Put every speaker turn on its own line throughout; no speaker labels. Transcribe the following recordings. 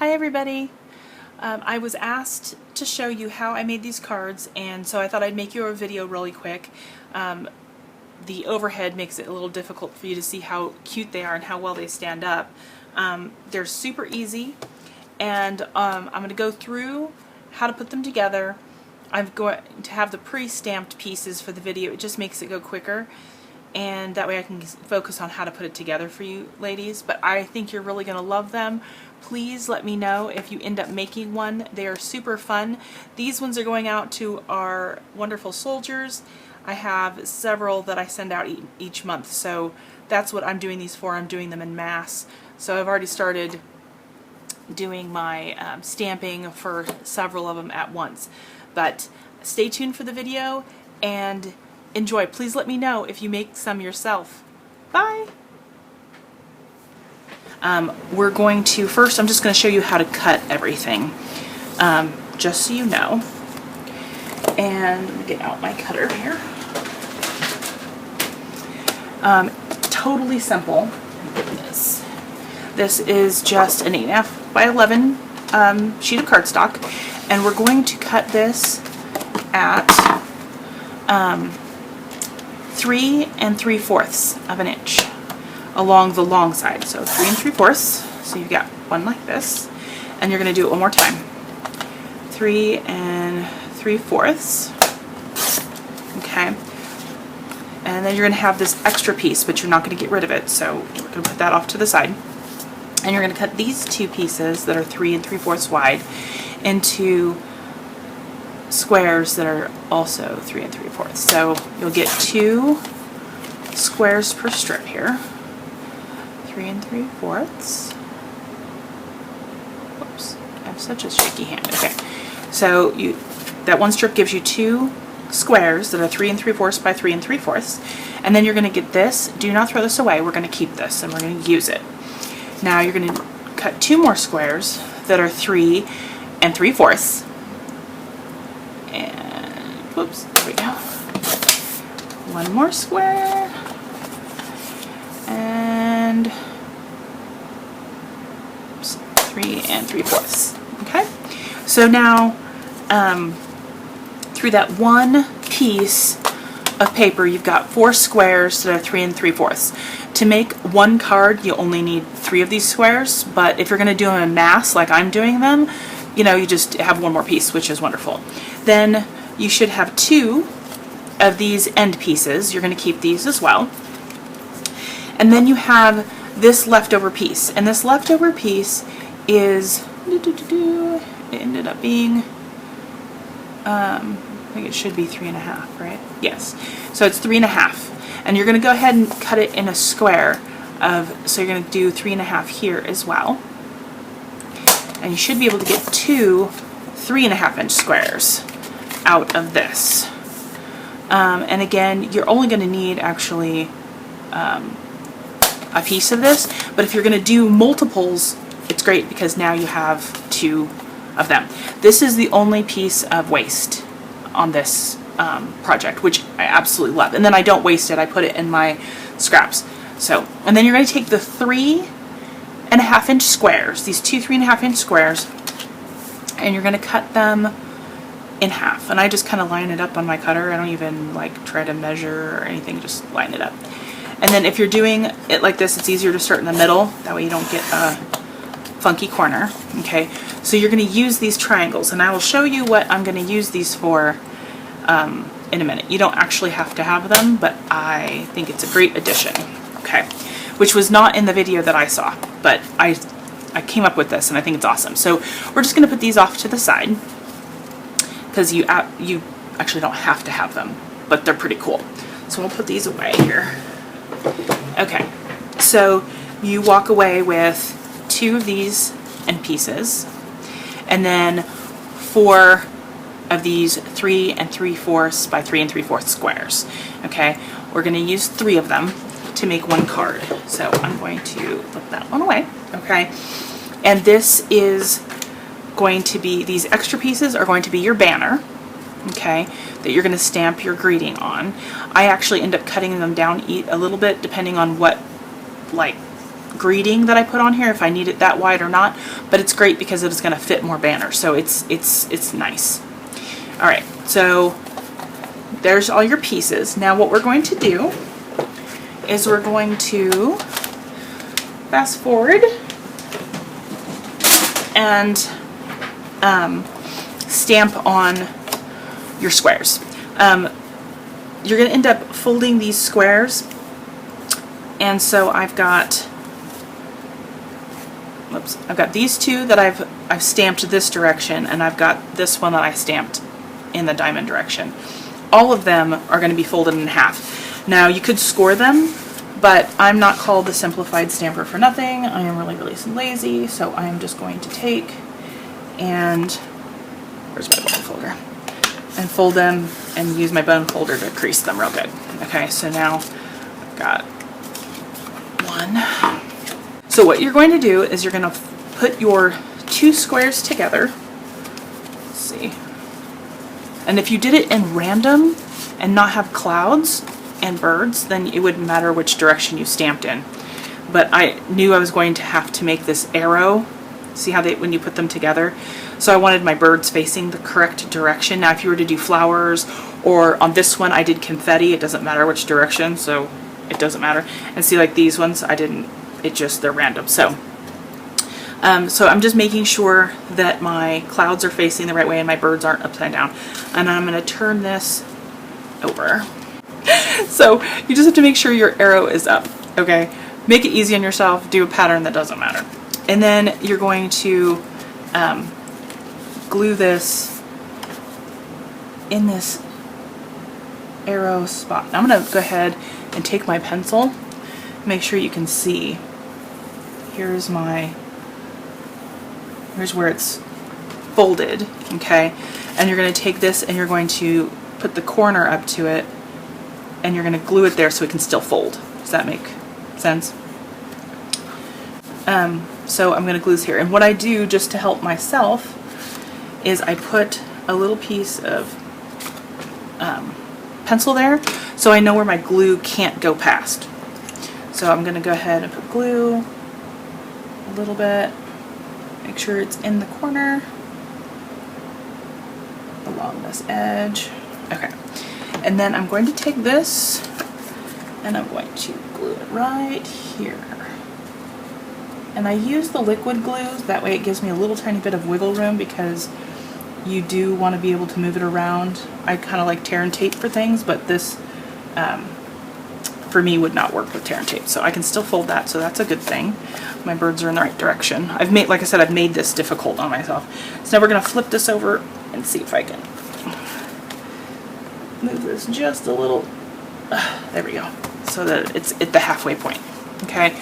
Hi everybody! I was asked to show you how I made these cards, and so I thought I'd make you a video really quick. The overhead makes it a little difficult for you to see how cute they are and how well they stand up. They're super easy, and I'm going to go through how to put them together. I'm going to have the pre-stamped pieces for the video. It just makes it go quicker, and that way I can focus on how to put it together for you ladies. But I think you're really going to love them. Please let me know if you end up making one. They are super fun. These ones are going out to our wonderful soldiers. I have several that I send out each month, so that's what I'm doing these for. I'm doing them in mass. So I've already started doing my stamping for several of them at once. But stay tuned for the video and enjoy. Please let me know if you make some yourself. Bye! We're going to, first I'm just going to show you how to cut everything, just so you know. And let me get out my cutter here. Totally simple. This is just an 8.5 by 11 sheet of cardstock, and we're going to cut this at 3 3/4 of an inch along the long side. So 3 3/4. So you've got one like this, and you're going to do it one more time. 3 3/4. Okay. And then you're going to have this extra piece, but you're not going to get rid of it. So we're going to put that off to the side. And you're going to cut these two pieces that are 3 3/4 wide into squares that are also 3 3/4. So you'll get 2 squares per strip here. 3 3/4. Whoops, I have such a shaky hand. Okay, so that one strip gives you 2 squares that are 3 3/4 by 3 3/4, and then you're going to get this. Do not throw this away. We're going to keep this and we're going to use it. Now you're going to cut 2 more squares that are 3 3/4. And whoops, there we go. One more square. And 3 3/4. Okay, so now through that one piece of paper you've got 4 squares that are 3 3/4. To make one card you only need 3 of these squares, but if you're going to do them in mass like I'm doing them, you know, you just have one more piece, which is wonderful. Then you should have 2 of these end pieces. You're going to keep these as well. And then you have this leftover piece, and this leftover piece is, it ended up being, I think it should be 3.5, right? Yes. So it's 3.5, and you're going to go ahead and cut it in a square of, so you're going to do 3.5 here as well. And you should be able to get 2 3.5-inch squares out of this. And again, you're only going to need actually a piece of this, but if you're going to do multiples, it's great because now you have 2 of them. This is the only piece of waste on this project, which I absolutely love. And then I don't waste it, I put it in my scraps. So, and then you're going to take the 3.5-inch squares, these 2 3.5-inch squares, and you're going to cut them in half. And I just kind of line it up on my cutter. I don't even like try to measure or anything, just line it up. And then if you're doing it like this, it's easier to start in the middle. That way you don't get a funky corner. Okay, so you're going to use these triangles, and I will show you what I'm going to use these for in a minute. You don't actually have to have them, but I think it's a great addition. Okay, which was not in the video that I saw, but I came up with this, and I think it's awesome. So we're just going to put these off to the side because you actually don't have to have them, but they're pretty cool. So we'll put these away here. Okay, so you walk away with 2 of these end pieces, and then 4 of these 3 3/4 by 3 3/4 squares. Okay, we're going to use 3 of them to make one card. So I'm going to put that one away. Okay, and this is going to be, these extra pieces are going to be your banner. Okay, that you're going to stamp your greeting on. I actually end up cutting them down a little bit depending on what like greeting that I put on here if I need it that wide or not, but it's great because it's going to fit more banners, so it's nice. All right, so there's all your pieces. Now what we're going to do is we're going to fast forward and stamp on your squares. You're going to end up folding these squares, and so I've got these two that I've stamped this direction, and I've got this one that I stamped in the diamond direction. All of them are going to be folded in half. Now you could score them, but I'm not called the simplified stamper for nothing. I am really lazy, so I am just going to take and where's my bone folder? And fold them and use my bone folder to crease them real good. Okay, so now I've got one. So what you're going to do is you're going to put your two squares together. Let's see. And if you did it in random and not have clouds and birds, then it wouldn't matter which direction you stamped in. But I knew I was going to have to make this arrow. See how when you put them together? So I wanted my birds facing the correct direction. Now if you were to do flowers, or on this one I did confetti, it doesn't matter which direction, so it doesn't matter. And see, like these ones, they're random. So I'm just making sure that my clouds are facing the right way and my birds aren't upside down. And I'm going to turn this over. So you just have to make sure your arrow is up, okay? Make it easy on yourself, do a pattern that doesn't matter. And then you're going to glue this in this arrow spot. Now I'm going to go ahead and take my pencil, make sure you can see. Here's where it's folded, okay? And you're going to take this and you're going to put the corner up to it, and you're going to glue it there so it can still fold. Does that make sense? So I'm going to glue this here. And what I do just to help myself is I put a little piece of pencil there so I know where my glue can't go past. So I'm going to go ahead and put glue a little bit. Make sure it's in the corner along this edge. Okay. And then I'm going to take this and I'm going to glue it right here. And I use the liquid glue, that way it gives me a little tiny bit of wiggle room because you do want to be able to move it around. I kind of like tear and tape for things, but this for me would not work with tear and tape. So I can still fold that, so that's a good thing. My birds are in the right direction. Like I said, I've made this difficult on myself. So now we're going to flip this over and see if I can move this just a little. There we go. So that it's at the halfway point. Okay.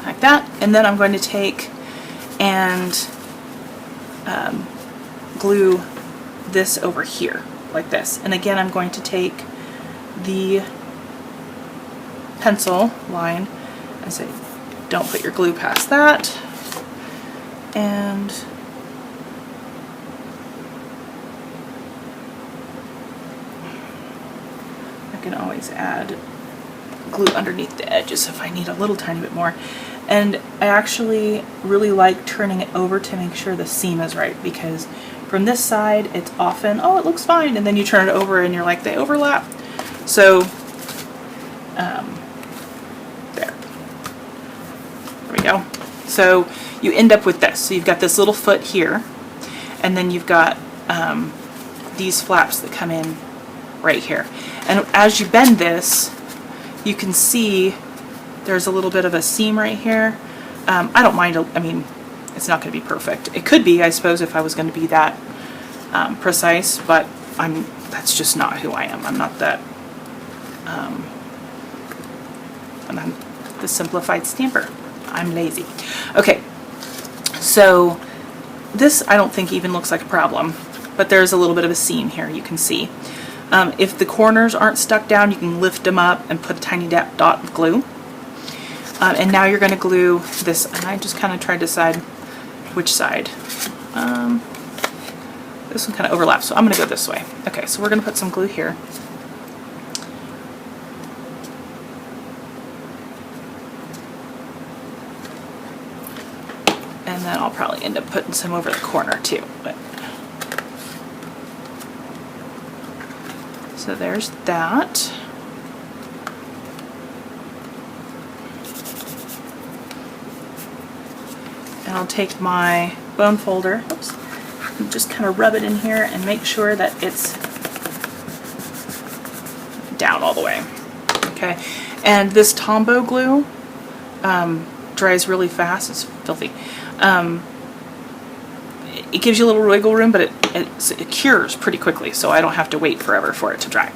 Like that. And then I'm going to take and glue this over here like this. And again, I'm going to take the pencil line and say, don't put your glue past that. And I can always add glue underneath the edges if I need a little tiny bit more. And I actually really like turning it over to make sure the seam is right, because from this side it's often, oh, it looks fine, and then you turn it over and you're like, they overlap. So there we go. So you end up with this. So you've got this little foot here, and then you've got these flaps that come in right here. And as you bend this, you can see there's a little bit of a seam right here. I don't mind, I mean, it's not going to be perfect. It could be, I suppose, if I was going to be that precise, but that's just not who I am. I'm not that, I'm the simplified stamper. I'm lazy. Okay, so this I don't think even looks like a problem, but there's a little bit of a seam here, you can see. If the corners aren't stuck down, you can lift them up and put a tiny dot of glue. And now you're going to glue this, and I just kind of tried to decide which side. This one kind of overlaps, so I'm going to go this way. Okay, so we're going to put some glue here. And then I'll probably end up putting some over the corner too. But so there's that. And I'll take my bone folder, oops, and just kind of rub it in here and make sure that it's down all the way. Okay, and this Tombow glue dries really fast. It's filthy. It gives you a little wiggle room, but it cures pretty quickly, so I don't have to wait forever for it to dry.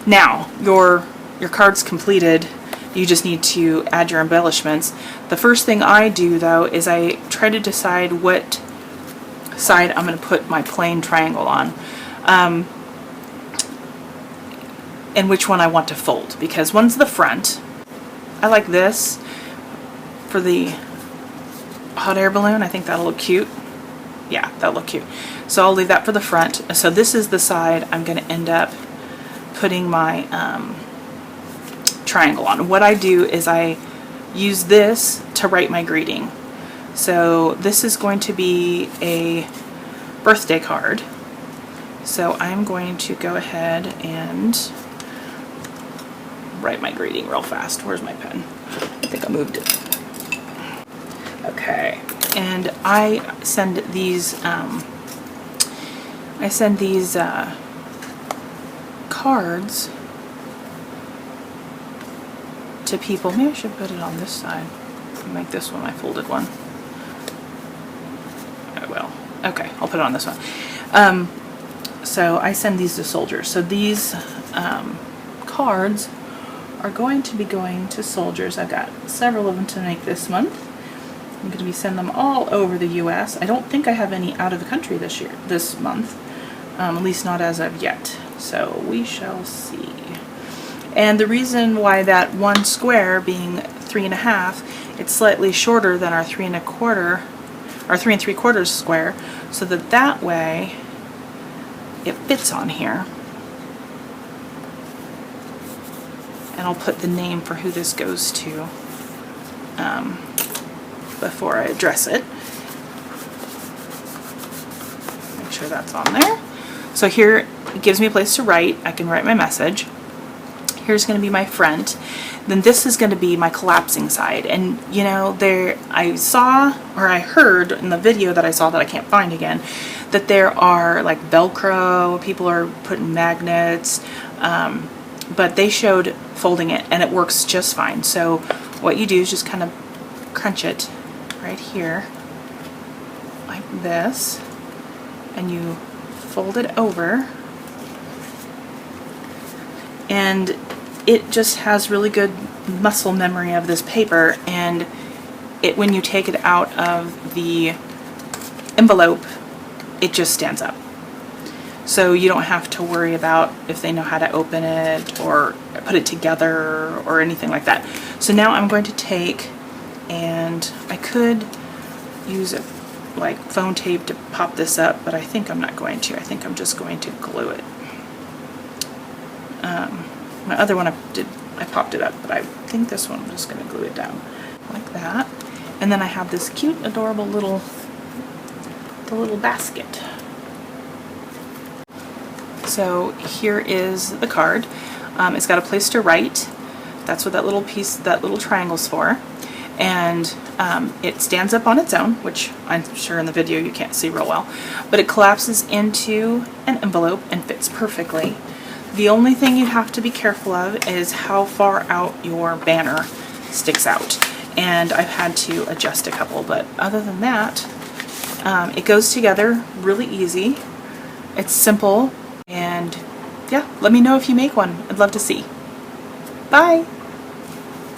Now, your card's completed. You just need to add your embellishments. The first thing I do, though, is I try to decide what side I'm going to put my plain triangle on, and which one I want to fold, because one's the front. I like this for the hot air balloon. I think that'll look cute. Yeah, that'll look cute. So I'll leave that for the front. So this is the side I'm going to end up putting my triangle on. What I do is I use this to write my greeting. So this is going to be a birthday card. So I'm going to go ahead and write my greeting real fast. Where's my pen? I think I moved it. Okay, and I send these cards to people. Maybe I should put it on this side. Make this one my folded one. I will. Okay, I'll put it on this one. So I send these to soldiers. So these cards are going to be going to soldiers. I've got several of them to make this month. I'm going to be sending them all over the U.S. I don't think I have any out of the country this month, at least not as of yet. So we shall see. And the reason why that one square being 3 1/2, it's slightly shorter than our 3 1/4, our 3 3/4 square, so that way it fits on here. And I'll put the name for who this goes to before I address it. Make sure that's on there. So here it gives me a place to write. I can write my message. Here's going to be my front. Then this is going to be my collapsing side. And you know, I saw, or I heard in the video that I saw that I can't find again, that there are like Velcro, people are putting magnets, but they showed folding it and it works just fine. So what you do is just kind of crunch it right here like this, and you fold it over, and it just has really good muscle memory of this paper, and when you take it out of the envelope, it just stands up. So you don't have to worry about if they know how to open it or put it together or anything like that. So now I'm going to take, and I could use it like phone tape to pop this up, but I think I'm not going to. I think I'm just going to glue it. My other one I popped it up, but I think this one I'm just going to glue it down like that. And then I have this cute, adorable little basket. So here is the card. It's got a place to write. That's what that little piece, that little triangle's for. And it stands up on its own, which I'm sure in the video you can't see real well, but it collapses into an envelope and fits perfectly. The only thing you have to be careful of is how far out your banner sticks out. And I've had to adjust a couple, but other than that, it goes together really easy. It's simple, and yeah, let me know if you make one. I'd love to see. Bye!